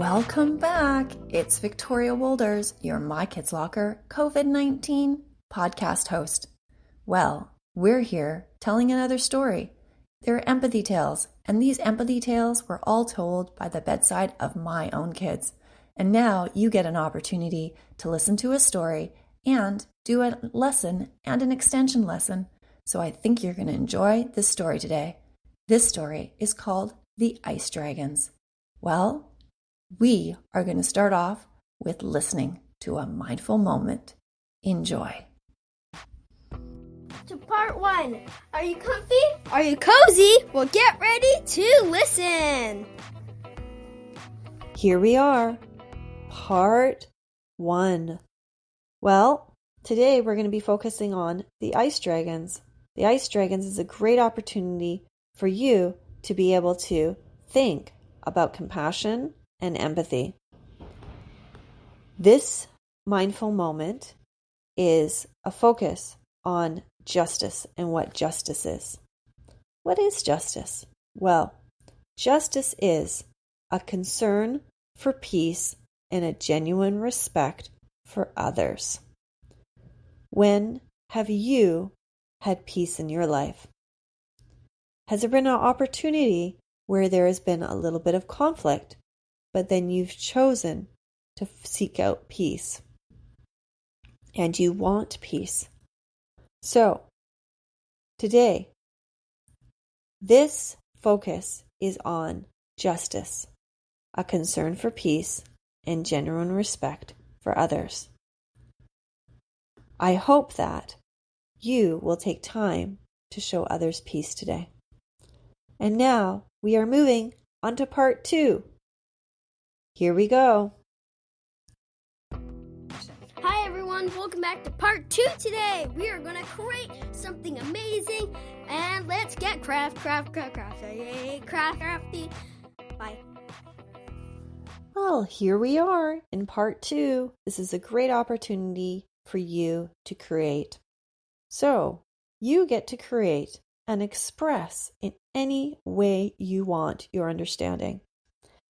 Welcome back. It's Victoria Wolders, your My Kids Locker COVID-19 podcast host. Well, we're here telling another story. They're empathy tales, and these empathy tales were all told by the bedside of my own kids. And now you get an opportunity to listen to a story and do a lesson and an extension lesson. So I think you're going to enjoy this story today. This story is called The Ice Dragons. Well, we are going to start off with listening to a mindful moment. Enjoy. To part 1. Are you comfy? Are you cozy? Well, get ready to listen. Here we are, part 1. Well, today we're going to be focusing on the ice dragons. The ice dragons is a great opportunity for you to be able to think about compassion and empathy. This mindful moment is a focus on justice and what justice is. What is justice? Well, justice is a concern for peace and a genuine respect for others. When have you had peace in your life? Has there been an opportunity where there has been a little bit of conflict, but then you've chosen to seek out peace? And you want peace. So, today, this focus is on justice, a concern for peace, and genuine respect for others. I hope that you will take time to show others peace today. And now we are moving on to part 2. Here we go. Hi everyone, welcome back to part 2 today. We are going to create something amazing and let's get crafty. Bye. Well, here we are in part 2. This is a great opportunity for you to create. So, you get to create and express in any way you want your understanding.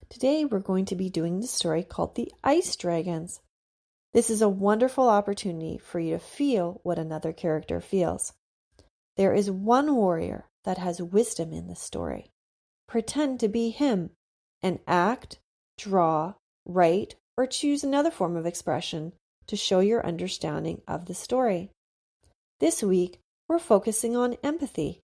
Today, we're going to be doing the story called The Ice Dragons. This is a wonderful opportunity for you to feel what another character feels. There is one warrior that has wisdom in the story. Pretend to be him and act, draw, write, or choose another form of expression to show your understanding of the story. This week, we're focusing on empathy.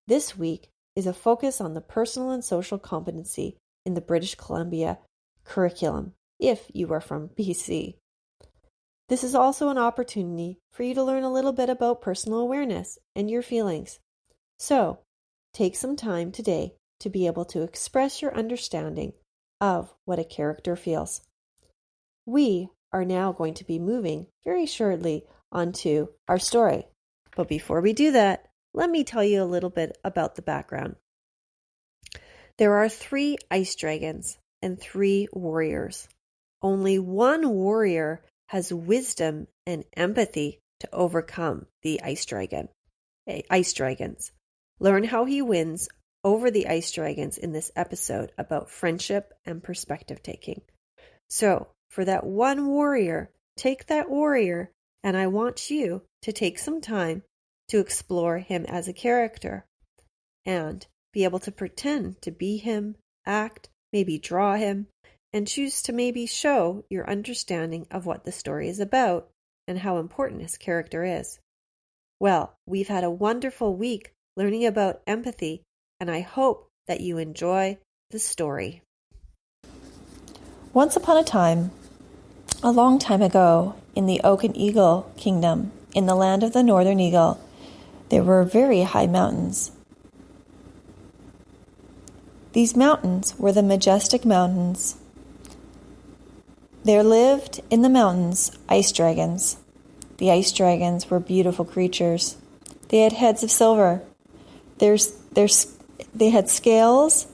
This week is a focus on the personal and social competency in the British Columbia curriculum, if you are from BC. This is also an opportunity for you to learn a little bit about personal awareness and your feelings. So, take some time today to be able to express your understanding of what a character feels. We are now going to be moving very shortly onto our story. But before we do that, let me tell you a little bit about the background. There are 3 ice dragons and 3 warriors. Only one warrior has wisdom and empathy to overcome the ice dragons. Learn how he wins over the ice dragons in this episode about friendship and perspective taking. So, for that one warrior, take that warrior, and I want you to take some time to explore him as a character and be able to pretend to be him, act, maybe draw him, and choose to maybe show your understanding of what the story is about and how important his character is. Well, we've had a wonderful week learning about empathy, and I hope that you enjoy the story. Once upon a time, a long time ago, in the Oak and Eagle Kingdom, in the land of the Northern Eagle, there were very high mountains. These mountains were the majestic mountains. There lived in the mountains ice dragons. The ice dragons were beautiful creatures. They had heads of silver. They had scales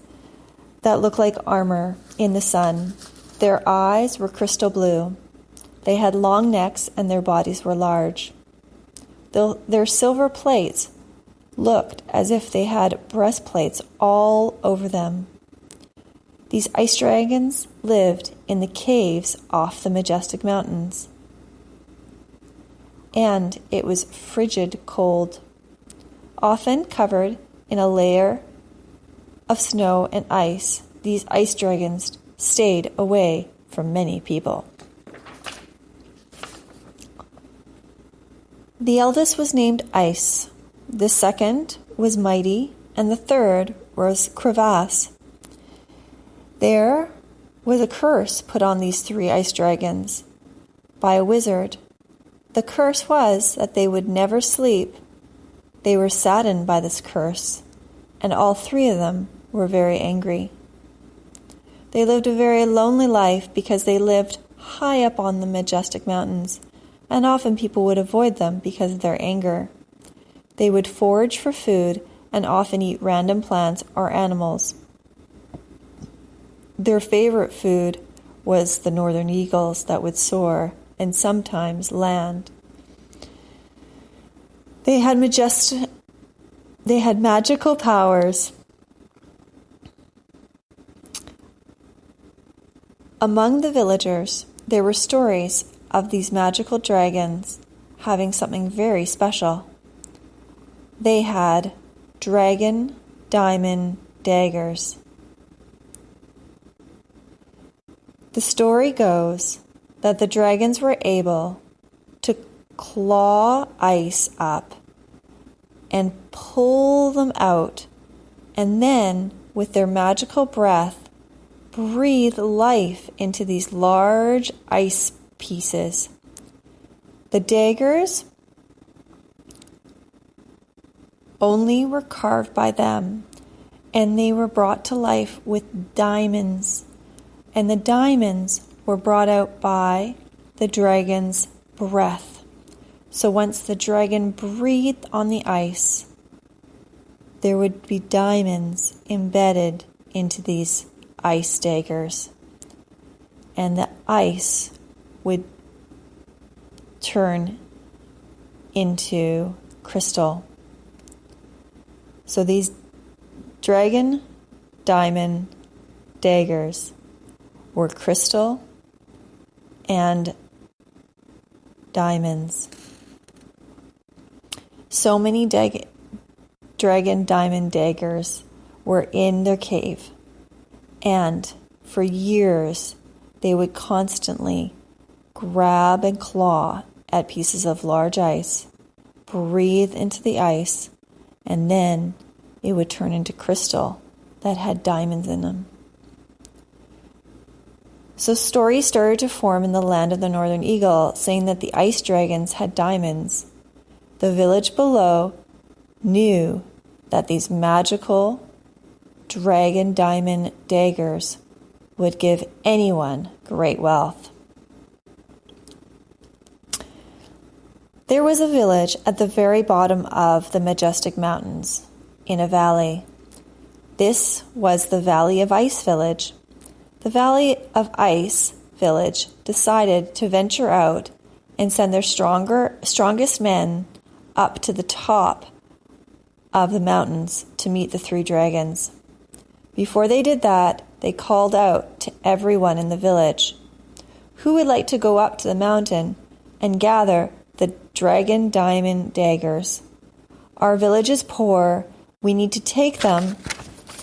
that looked like armor in the sun. Their eyes were crystal blue. They had long necks and their bodies were large. Their silver plates looked as if they had breastplates all over them. These ice dragons lived in the caves off the majestic mountains. And it was frigid cold, often covered in a layer of snow and ice. These ice dragons stayed away from many people. The eldest was named Ice, the second was Mighty, and the third was Crevasse. There was a curse put on these 3 ice dragons by a wizard. The curse was that they would never sleep. They were saddened by this curse, and all 3 of them were very angry. They lived a very lonely life because they lived high up on the majestic mountains, and often people would avoid them because of their anger. They would forage for food and often eat random plants or animals. Their favorite food was the northern eagles that would soar and sometimes land. They had magical powers. Among the villagers, there were stories of these magical dragons having something very special. They had dragon diamond daggers. The story goes that the dragons were able to claw ice up and pull them out, and then, with their magical breath, breathe life into these large ice pieces. The daggers only were carved by them, and they were brought to life with diamonds. And the diamonds were brought out by the dragon's breath. So once the dragon breathed on the ice, there would be diamonds embedded into these ice daggers. And the ice would turn into crystal. So these dragon diamond daggers were crystal and diamonds. So many dragon diamond daggers were in their cave, and for years they would constantly grab and claw at pieces of large ice, breathe into the ice, and then it would turn into crystal that had diamonds in them. So stories started to form in the land of the Northern Eagle, saying that the ice dragons had diamonds. The village below knew that these magical dragon diamond daggers would give anyone great wealth. There was a village at the very bottom of the majestic mountains, in a valley. This was the Valley of Ice Village. The Valley of Ice Village decided to venture out and send their strongest men up to the top of the mountains to meet the 3 dragons. Before they did that, they called out to everyone in the village, "Who would like to go up to the mountain and gather the dragon diamond daggers? Our village is poor. We need to take them,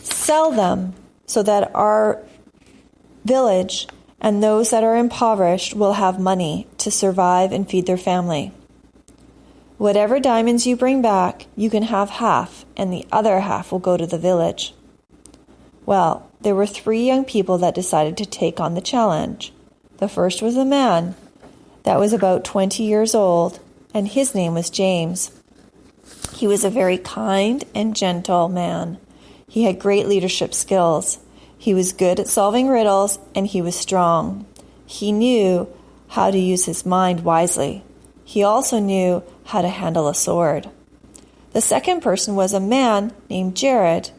sell them, so that our village and those that are impoverished will have money to survive and feed their family. Whatever diamonds you bring back, you can have half, and the other half will go to the village." Well, there were 3 young people that decided to take on the challenge. The first was a man that was about 20 years old, and his name was James. He was a very kind and gentle man. He had great leadership skills. He was good at solving riddles, and he was strong. He knew how to use his mind wisely. He also knew how to handle a sword. The second person was a man named Jared.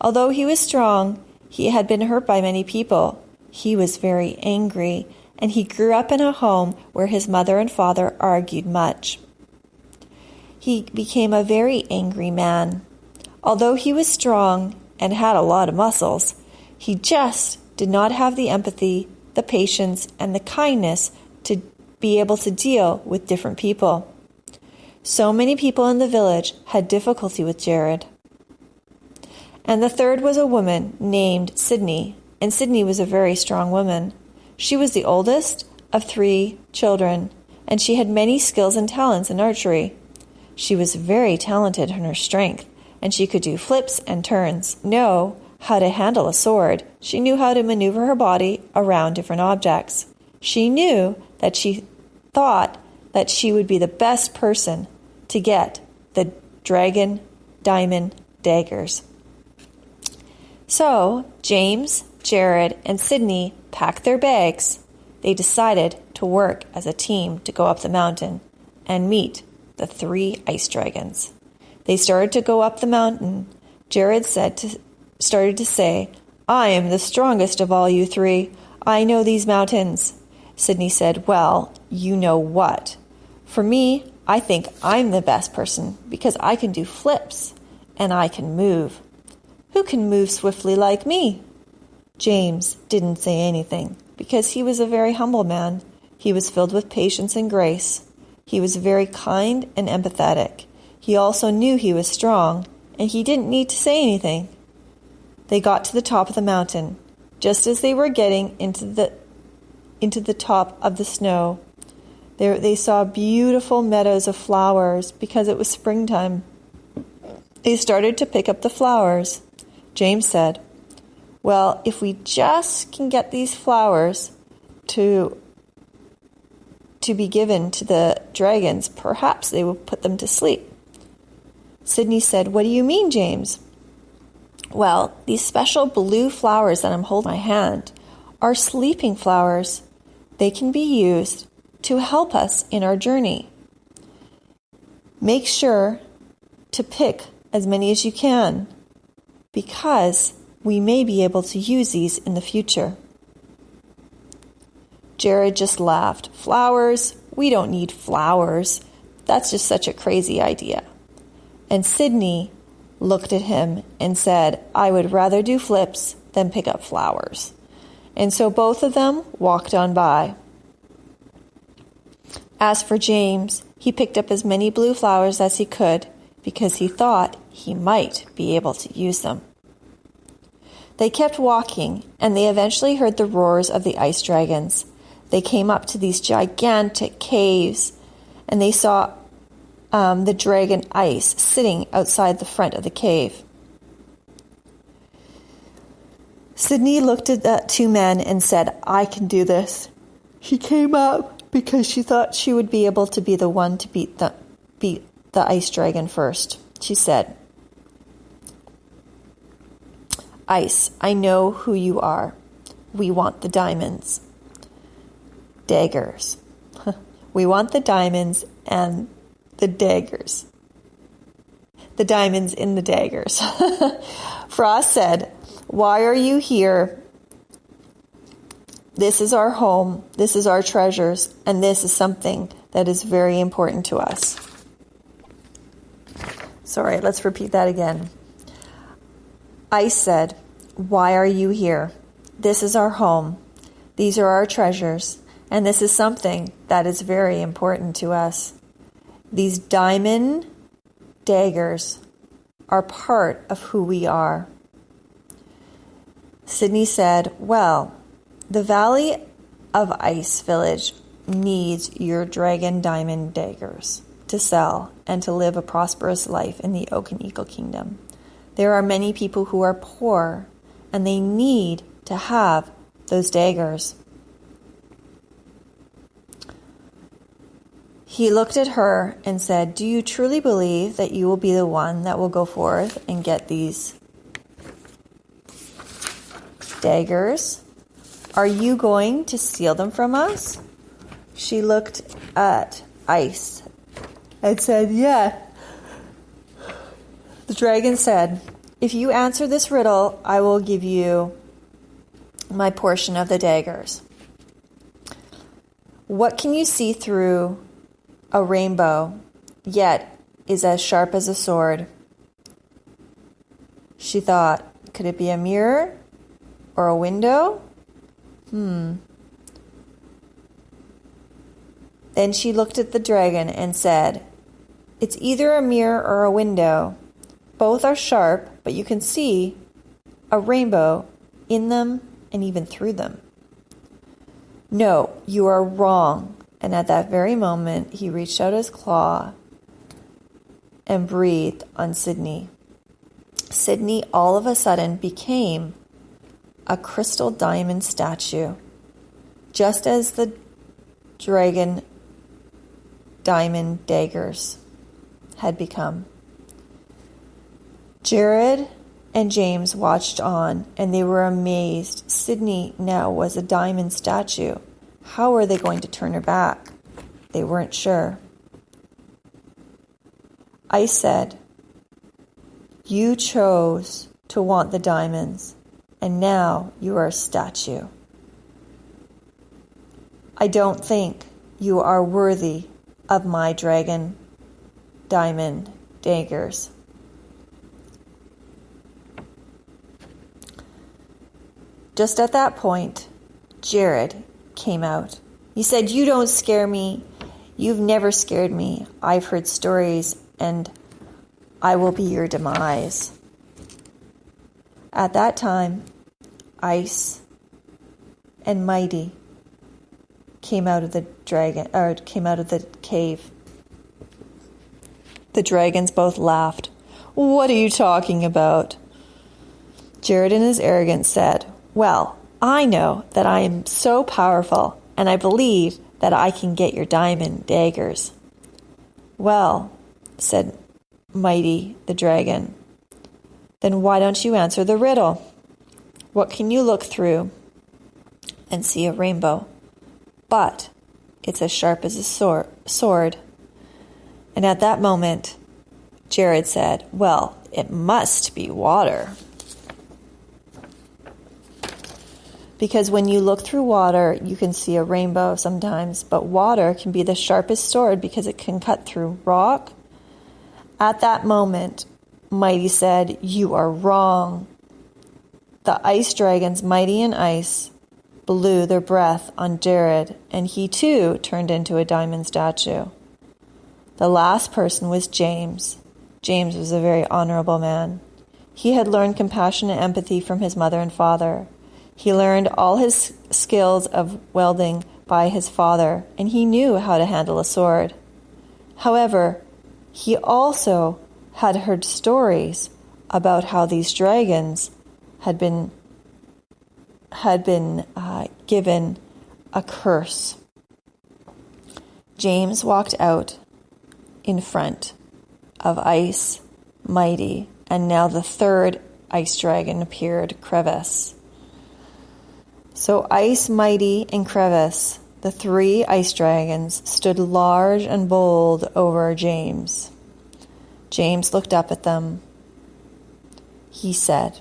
Although he was strong, he had been hurt by many people. He was very angry, and he grew up in a home where his mother and father argued much. He became a very angry man. Although he was strong and had a lot of muscles, He just did not have the empathy, the patience, and the kindness to be able to deal with different people. So many people in the village had difficulty with Jared. And the third was a woman named Sydney, and Sydney was a very strong woman. She was the oldest of 3 children, and she had many skills and talents in archery. She was very talented in her strength, and she could do flips and turns, know how to handle a sword. She knew how to maneuver her body around different objects. She knew that she thought that she would be the best person to get the dragon diamond daggers. So James, Jared, and Sydney packed their bags. They decided to work as a team to go up the mountain and meet the 3 ice dragons. They started to go up the mountain. Jared started to say, "I am the strongest of all you 3. I know these mountains." Sydney said, "Well, you know what? For me, I think I'm the best person because I can do flips and I can move. Who can move swiftly like me?" James didn't say anything because he was a very humble man. He was filled with patience and grace. He was very kind and empathetic. He also knew he was strong, and he didn't need to say anything. They got to the top of the mountain. Just as they were getting into the top of the snow, they saw beautiful meadows of flowers because it was springtime. They started to pick up the flowers. James said, "Well, if we just can get these flowers to be given to the dragons, perhaps they will put them to sleep." Sydney said, "What do you mean, James?" "Well, these special blue flowers that I'm holding in my hand are sleeping flowers. They can be used to help us in our journey. Make sure to pick as many as you can, because we may be able to use these in the future." Jared just laughed. "Flowers? We don't need flowers. That's just such a crazy idea." And Sydney looked at him and said, "I would rather do flips than pick up flowers." And so both of them walked on by. As for James, he picked up as many blue flowers as he could because he thought he might be able to use them. They kept walking, and they eventually heard the roars of the ice dragons. They came up to these gigantic caves, and they saw the dragon Ice sitting outside the front of the cave. Sydney looked at the 2 men and said, "I can do this." She came up because she thought she would be able to be the one to beat the ice dragon first. She said, "Ice, I know who you are. We want the diamonds." "Daggers." "We want the diamonds and the daggers." "The diamonds in the daggers." Frost said, "Why are you here? This is our home, this is our treasures, and this is something that is very important to us." Sorry, let's repeat that again. Ice said, "Why are you here? This is our home, these are our treasures, and this is something that is very important to us. These diamond daggers are part of who we are." Sydney said, "Well, the Valley of Ice Village needs your dragon diamond daggers to sell and to live a prosperous life in the Oak and Eagle Kingdom. There are many people who are poor, and they need to have those daggers." He looked at her and said, "Do you truly believe that you will be the one that will go forth and get these daggers? Are you going to steal them from us?" She looked at Ice and said, "Yeah." The dragon said, "If you answer this riddle, I will give you my portion of the daggers. What can you see through a rainbow, yet is as sharp as a sword?" She thought, could it be a mirror? or a window? Then she looked at the dragon and said, "It's either a mirror or a window. Both are sharp, but you can see a rainbow in them and even through them." "No, you are wrong." And at that very moment, he reached out his claw and breathed on Sydney. Sydney all of a sudden became a crystal diamond statue, just as the dragon diamond daggers had become. Jared and James watched on, and they were amazed. Sydney now was a diamond statue. How were they going to turn her back? They weren't sure. Ice said, "You chose to want the diamonds, and now you are a statue. I don't think you are worthy of my dragon diamond daggers." Just at that point, Jared came out. He said, "You don't scare me. You've never scared me. I've heard stories, and I will be your demise." At that time, Ice and Mighty came out of the cave. The dragons both laughed. "What are you talking about?" Jared in his arrogance said, "Well, I know that I am so powerful, and I believe that I can get your diamond daggers." "Well," said Mighty the dragon, "then why don't you answer the riddle? What can you look through and see a rainbow, but it's as sharp as a sword?" And at that moment, Jared said, "Well, it must be water. Because when you look through water, you can see a rainbow sometimes, but water can be the sharpest sword because it can cut through rock." At that moment, Mighty said, "You are wrong." The ice dragons, Mighty and Ice, blew their breath on Jared, and he too turned into a diamond statue. The last person was James. James was a very honorable man. He had learned compassion and empathy from his mother and father. He learned all his skills of welding by his father, and he knew how to handle a sword. However, he also had heard stories about how these dragons had been given a curse. James walked out in front of Ice, Mighty, and now the third ice dragon appeared, Crevice. So Ice, Mighty, and Crevice, the three ice dragons, stood large and bold over James. James looked up at them. He said,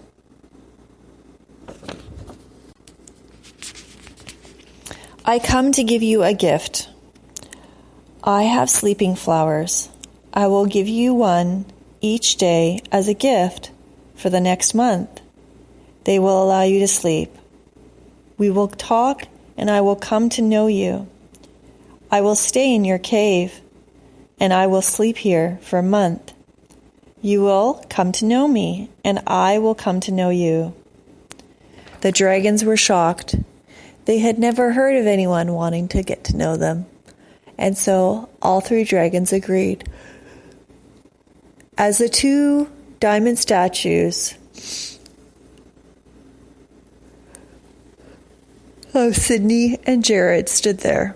"I come to give you a gift. I have sleeping flowers. I will give you one each day as a gift for the next month. They will allow you to sleep. We will talk, and I will come to know you. I will stay in your cave, and I will sleep here for a month. You will come to know me, and I will come to know you." The dragons were shocked. They had never heard of anyone wanting to get to know them. And so all three dragons agreed. As the two diamond statues of Sydney and Jared stood there,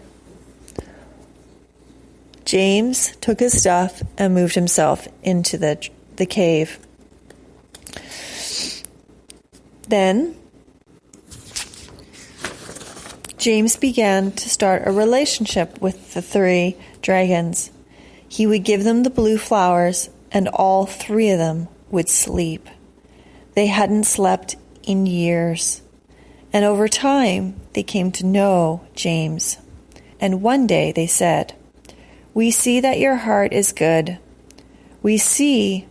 James took his stuff and moved himself into the cave. Then James began to start a relationship with the three dragons. He would give them the blue flowers, and all three of them would sleep. They hadn't slept in years, and over time they came to know James. And one day they said, "We see that your heart is good. We see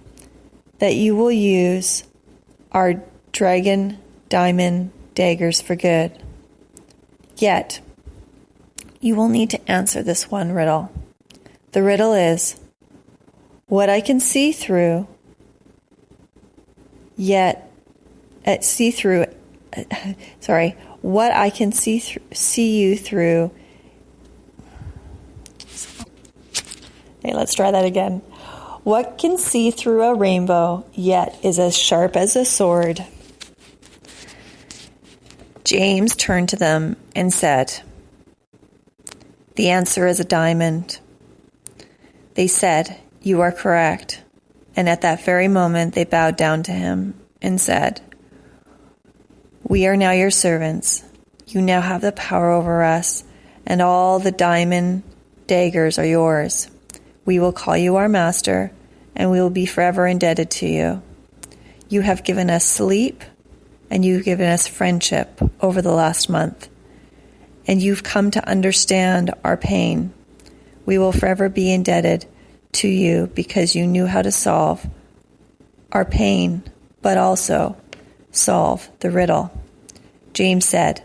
that you will use our dragon diamond Daggers for good. Yet, you will need to answer this one riddle. The riddle is, what I can see through, what I can see you through. Okay, let's try that again. What can see through a rainbow, yet is as sharp as a sword? James turned to them and said, the answer is a diamond. They said, you are correct. And at that very moment, they bowed down to him and said, we are now your servants. You now have the power over us, and all the diamond daggers are yours. We will call you our master, and we will be forever indebted to you. You have given us sleep, and you've given us friendship over the last month. And you've come to understand our pain. We will forever be indebted to you because you knew how to solve our pain, but also solve the riddle. James said,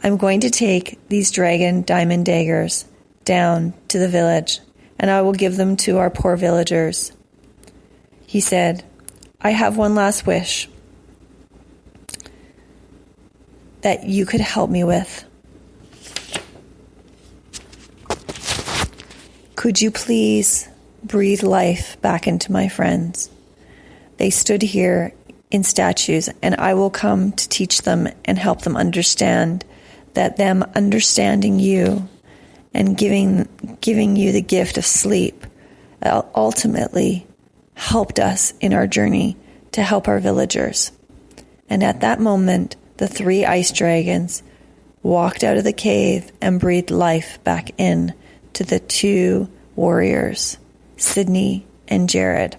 I'm going to take these dragon diamond daggers down to the village, and I will give them to our poor villagers. He said, I have one last wish that you could help me with. Could you please breathe life back into my friends? They stood here in statues, and I will come to teach them and help them understand that them understanding you and giving you the gift of sleep ultimately helped us in our journey to help our villagers. And at that moment, the 3 ice dragons walked out of the cave and breathed life back in to the 2 warriors, Sydney and Jared.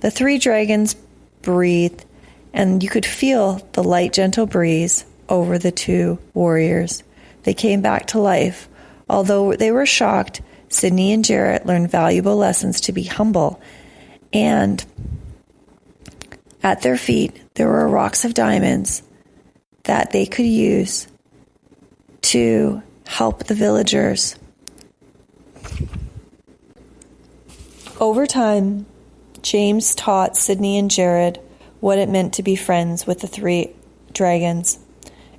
The 3 dragons breathed, and you could feel the light, gentle breeze over the 2 warriors. They came back to life. Although they were shocked, Sydney and Jared learned valuable lessons to be humble. And at their feet, there were rocks of diamonds that they could use to help the villagers. Over time, James taught Sydney and Jared what it meant to be friends with the 3 dragons,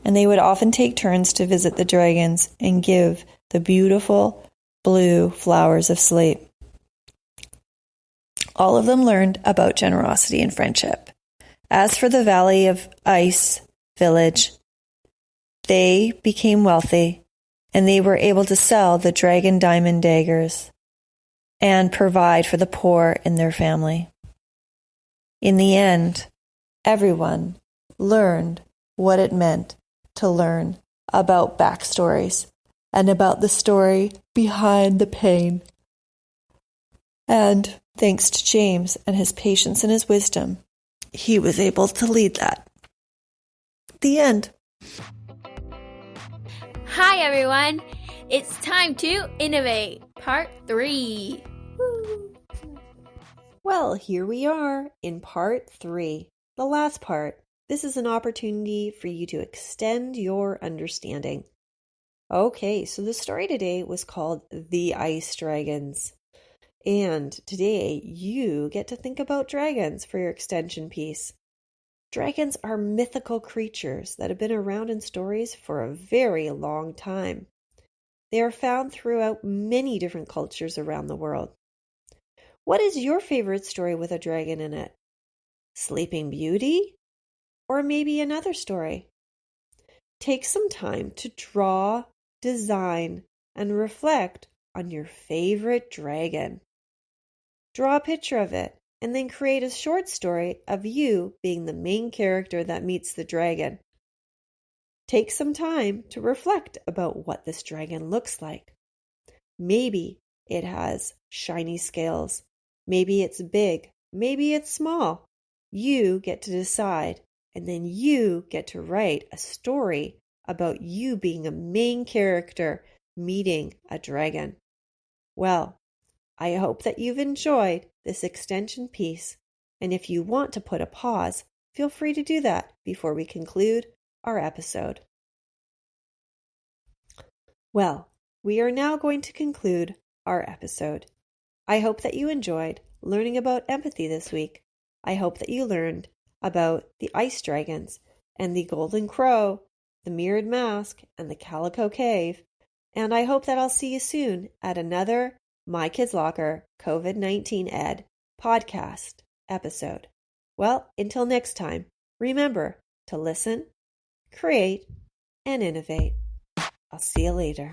and they would often take turns to visit the dragons and give the beautiful blue flowers of sleep. All of them learned about generosity and friendship. As for the Valley of Ice village, they became wealthy, and they were able to sell the dragon diamond daggers and provide for the poor in their family. In the end, everyone learned what it meant to learn about backstories and about the story behind the pain. And thanks to James and his patience and his wisdom, he was able to lead that. The end. Hi, everyone. It's time to innovate. Part 3. Woo. Well, here we are in part 3, the last part. This is an opportunity for you to extend your understanding. Okay, so the story today was called The Ice Dragons. And today you get to think about dragons for your extension piece. Dragons are mythical creatures that have been around in stories for a very long time. They are found throughout many different cultures around the world. What is your favorite story with a dragon in it? Sleeping Beauty? Or maybe another story? Take some time to draw, design, and reflect on your favorite dragon. Draw a picture of it, and then create a short story of you being the main character that meets the dragon. Take some time to reflect about what this dragon looks like. Maybe it has shiny scales. Maybe it's big. Maybe it's small. You get to decide, and then you get to write a story about you being a main character meeting a dragon. Well, I hope that you've enjoyed this extension piece, and if you want to put a pause, feel free to do that before we conclude our episode. Well, we are now going to conclude our episode. I hope that you enjoyed learning about empathy this week. I hope that you learned about the ice dragons and the golden crow, the mirrored mask, and the calico cave. And I hope that I'll see you soon at another My Kids Locker COVID-19 Ed podcast episode. Well, until next time, remember to listen, create, and innovate. I'll see you later.